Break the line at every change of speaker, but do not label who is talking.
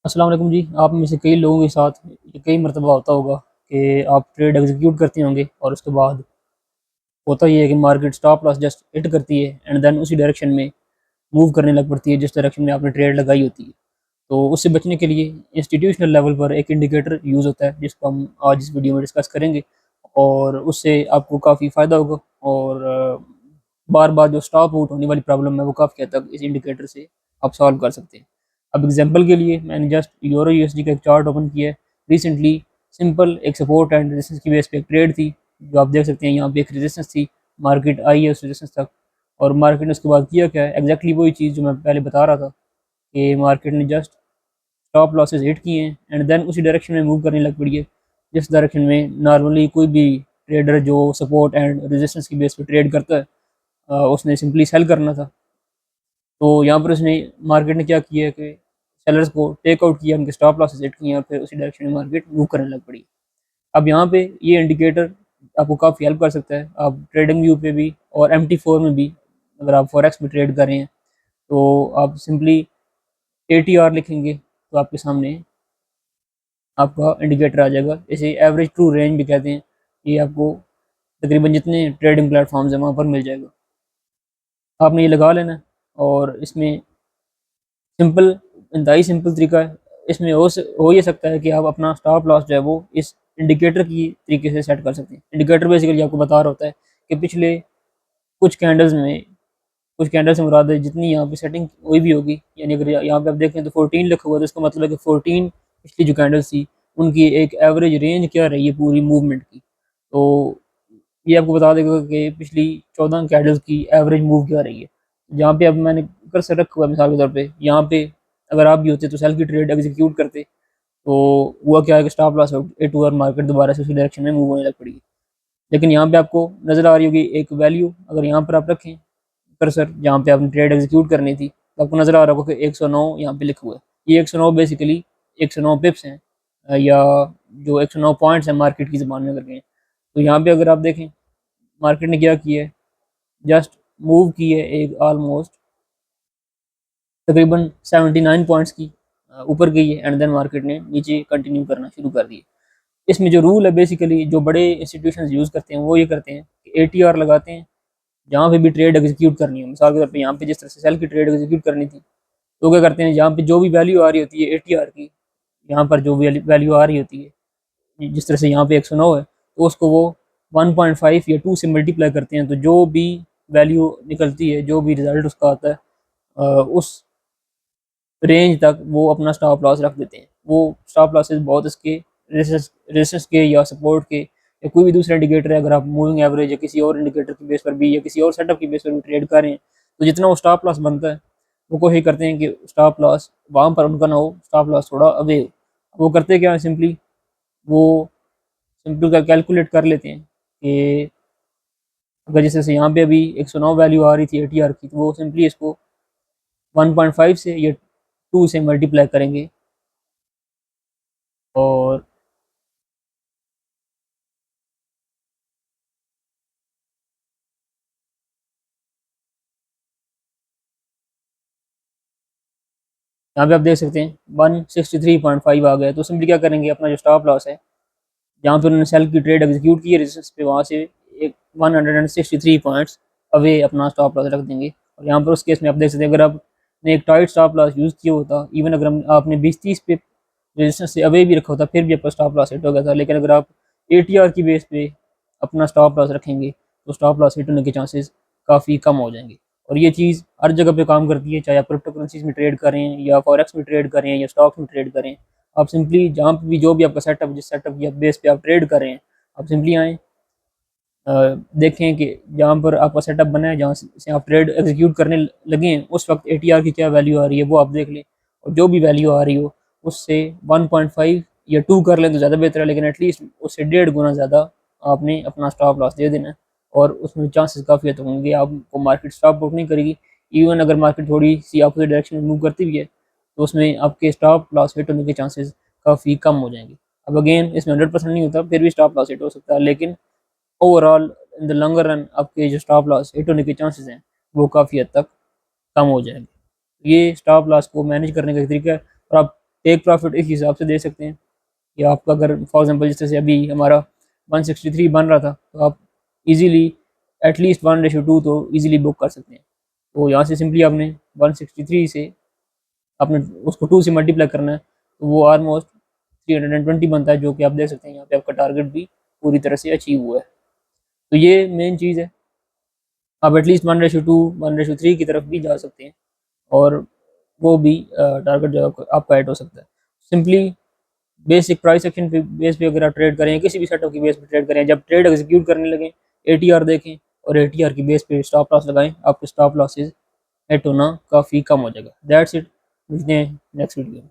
अस्सलाम वालेकुम जी। आप में से कई लोगों के साथ ये कई मरतबा होता होगा कि आप ट्रेड एग्जीक्यूट करते होंगे और उसके बाद होता ये है कि market stop loss just hit करती है एंड देन उसी डायरेक्शन में मूव करने लग पड़ती है जिस डायरेक्शन में आपने ट्रेड लगाई होती है। तो उससे बचने के लिए इंस्टीट्यूशनल लेवल पर एक इंडिकेटर यूज़ होता है जिसको हम आज इस वीडियो में डिस्कस करेंगे और उससे आपको काफ़ी फ़ायदा होगा और बार बार जो स्टॉप आउट होने वाली प्रॉब्लम है वो काफ़ी हद तक इस इंडिकेटर से आप सॉल्व कर सकते हैं। अब एग्जांपल के लिए मैंने जस्ट यूरो यूएसडी का एक चार्ट ओपन किया है रिसेंटली। सिंपल एक सपोर्ट एंड रेजिस्टेंस की बेस पे एक ट्रेड थी जो आप देख सकते हैं। यहाँ पे एक रेजिस्टेंस थी, मार्केट आई है उस रेजिस्टेंस तक और मार्केट ने उसके बाद किया क्या है, एग्जैक्टली वही चीज़ जो मैं पहले बता रहा था कि मार्केट ने जस्ट स्टॉप लॉसेस हिट किए हैं एंड देन उसी डायरेक्शन में मूव करने लग पड़ी है जिस डायरेक्शन में नॉर्मली कोई भी ट्रेडर जो सपोर्ट एंड रेजिस्टेंस की बेस पे ट्रेड करता है उसने सिंपली सेल करना था। तो यहाँ पर उसने मार्केट ने क्या किया कि सेलर्स को टेक आउट किया, उनके स्टॉप लॉसेस हिट किए और फिर उसी डायरेक्शन में मार्केट मूव करने लग पड़ी। अब यहाँ पे ये इंडिकेटर आपको काफ़ी हेल्प कर सकता है। आप ट्रेडिंग व्यू पे भी और MT4 में भी अगर आप फॉरेक्स में ट्रेड कर रहे हैं तो आप सिंपली ATR लिखेंगे तो आपके सामने आपका इंडिकेटर आ जाएगा। इसे एवरेज ट्रू रेंज भी कहते हैं। ये आपको तकरीबन जितने ट्रेडिंग प्लेटफॉर्म्स हैं वहाँ पर मिल जाएगा। आपने ये लगा लेना है और इसमें सिंपल इंतहाई सिंपल तरीका है। इसमें हो ये सकता है कि आप अपना स्टॉप लॉस जो है वो इस इंडिकेटर की तरीके से सेट कर सकते हैं। इंडिकेटर बेसिकली आपको बता रहा होता है कि पिछले कुछ कैंडल्स में, कुछ कैंडल से मुराद है जितनी यहाँ पे सेटिंग हुई भी होगी, यानी अगर यहाँ पे आप देखें तो 14 लिखा हुआ है तो इसका मतलब है कि 14 पिछली जो कैंडल्स थी उनकी एक एवरेज रेंज क्या रही है पूरी मूवमेंट की। तो ये आपको बता देगा कि पिछली 14 कैंडल्स की एवरेज मूव क्या रही है। जहाँ पे अब मैंने कर्सर रखा हुआ है मिसाल के तौर पे, यहाँ पे अगर आप भी होते तो सेल की ट्रेड एग्जीक्यूट करते तो हुआ क्या है कि स्टॉप लॉस हिट हुआ और मार्केट दोबारा से उसी डायरेक्शन में मूव होने लग पड़ी। लेकिन यहाँ पे आपको नजर आ रही होगी एक वैल्यू, अगर यहाँ पर आप रखें कर्सर जहाँ पे आपने ट्रेड एग्जीक्यूट करनी थी तो आपको नजर आ रहा होगा कि 109 यहाँ पे लिखा हुआ है। ये 109 बेसिकली 109 पिप्स हैं या जो 109 पॉइंट्स हैं मार्केट की ज़बान में अगर कहें। तो यहाँ पे अगर आप देखें मार्केट ने क्या किया है, जस्ट मूव की है एक ऑलमोस्ट तकरीबन 79 पॉइंट्स की ऊपर गई है एंड देन मार्केट ने नीचे कंटिन्यू करना शुरू कर दिया। इसमें जो रूल है बेसिकली जो बड़े इंस्टीट्यूशन यूज़ करते हैं वो ये करते हैं कि ATR लगाते हैं जहाँ पे भी ट्रेड एग्जीक्यूट करनी हो। मिसाल के तौर पे यहाँ पे जिस तरह से सेल की ट्रेड एग्जीक्यूट करनी थी तो क्या करते हैं, जहाँ पे जो भी वैल्यू आ रही होती है ATR की, यहाँ पर जो भी वैल्यू आ रही होती है जिस तरह से यहाँ पे 109 है तो उसको वो 1.5 या 2 से मल्टीप्लाई करते हैं। तो जो भी वैल्यू निकलती है, जो भी रिजल्ट उसका आता है उस रेंज तक वो अपना स्टॉप लॉस रख देते हैं। वो स्टॉप लॉसेस बहुत इसके रेसिस के या सपोर्ट के या कोई भी दूसरा इंडिकेटर है, अगर आप मूविंग एवरेज या किसी और इंडिकेटर की बेस पर भी या किसी और सेटअप की बेस पर भी ट्रेड कर रहे हैं तो जितना वो स्टॉप लॉस बनता है वो कोशिश करते हैं कि स्टॉप लॉस वहाँ पर उनका ना हो, स्टॉप लॉस थोड़ा अवे हो। वो करते क्या है, सिंपली वो सिंपल का कैलकुलेट कर लेते हैं कि अगर जैसे यहाँ पे अभी 109 वैल्यू आ रही थी ATR की तो वो सिंपली इसको 1.5 से या 2 से मल्टीप्लाई करेंगे और यहाँ पे आप देख सकते हैं 163.5 आ गया। तो सिंपली क्या करेंगे, अपना जो स्टॉप लॉस है जहाँ पे उन्होंने सेल की ट्रेड एग्जीक्यूट की है रेजिस्टेंस पे, वहाँ से एक 163 पॉइंट्स अवे अपना स्टॉप लॉस रख देंगे। और यहाँ पर उस केस में आप देख सकते हैं अगर आपने एक टाइट स्टॉप लॉस यूज़ किया होता, इवन अगर आपने 20-30 पे रेजिस्टेंस से अवे भी रखा होता फिर भी आपका स्टॉप लॉस हिट हो गया था। लेकिन अगर आप ATR की बेस पे अपना स्टॉप लॉस रखेंगे तो स्टॉप लॉस हिट होने के चांसेस काफ़ी कम हो जाएंगे। और ये चीज़ हर जगह पे काम करती है, चाहे आप क्रिप्टो करेंसीज में ट्रेड करें या फॉरेक्स में ट्रेड करें या स्टॉक्स में ट्रेड करें। आप सिंपली जहाँ पे भी जो भी आपका सेटअप, जिस सेटअप की बेस पे आप ट्रेड कर रहे हैं, आप सिंपली आएँ, देखें कि जहाँ पर आपका सेटअप बना है, जहाँ से आप ट्रेड एग्जीक्यूट करने लगे हैं उस वक्त ATR की क्या वैल्यू आ रही है वो आप देख लें। और जो भी वैल्यू आ रही हो उससे 1.5 या 2 कर लें तो ज़्यादा बेहतर है, लेकिन एटलीस्ट उससे 1.5 गुना ज़्यादा आपने अपना स्टॉप लॉस दे देना है। और उसमें चांसेस काफ़ी हद तक होंगे आपको मार्केट स्टॉप आउट नहीं करेगी। इवन अगर मार्केट थोड़ी सी अपोजिट डायरेक्शन में मूव करती भी है तो उसमें आपके स्टॉप लॉस हिट होने के चांसेस काफ़ी कम हो जाएंगे। अब अगेन इसमें 100% नहीं होता, फिर भी स्टॉप लॉस हिट हो सकता है, लेकिन overall in the longer run आपके जो स्टॉप लॉस हिट होने के चांसेस हैं वो काफ़ी हद तक कम हो जाएंगे। ये स्टॉप लॉस को मैनेज करने का एक तरीका है। और आप टेक प्रॉफिट इस हिसाब से दे सकते हैं कि आपका अगर फॉर एग्जांपल जिस तरह से अभी हमारा 163 बन रहा था, तो आप इजीली एटलीस्ट 1:2 तो इजीली बुक कर सकते हैं। तो यहाँ से सिंपली आपने 163 से आपने उसको 2 से मल्टीप्लाई करना है, तो वो ऑलमोस्ट 320 बनता है, जो कि आप देख सकते हैं यहाँ पे आपका टारगेट भी पूरी तरह से अचीव हुआ है। तो ये मेन चीज़ है, आप एटलीस्ट 1:2 1:3 की तरफ भी जा सकते हैं, और वो भी टारगेट जो आपका हिट हो सकता है। सिंपली बेसिक प्राइस एक्शन पे बेस पे अगर आप ट्रेड करें, किसी भी सेटअप की बेस पे ट्रेड करें, जब ट्रेड एग्जीक्यूट करने लगें एटीआर देखें और एटीआर की बेस पे स्टॉप लॉस लगाएं, आपके स्टॉप लॉसेज हिट होना काफ़ी कम हो जाएगा। दैट्स इट, मिलते हैं नेक्स्ट वीडियो में।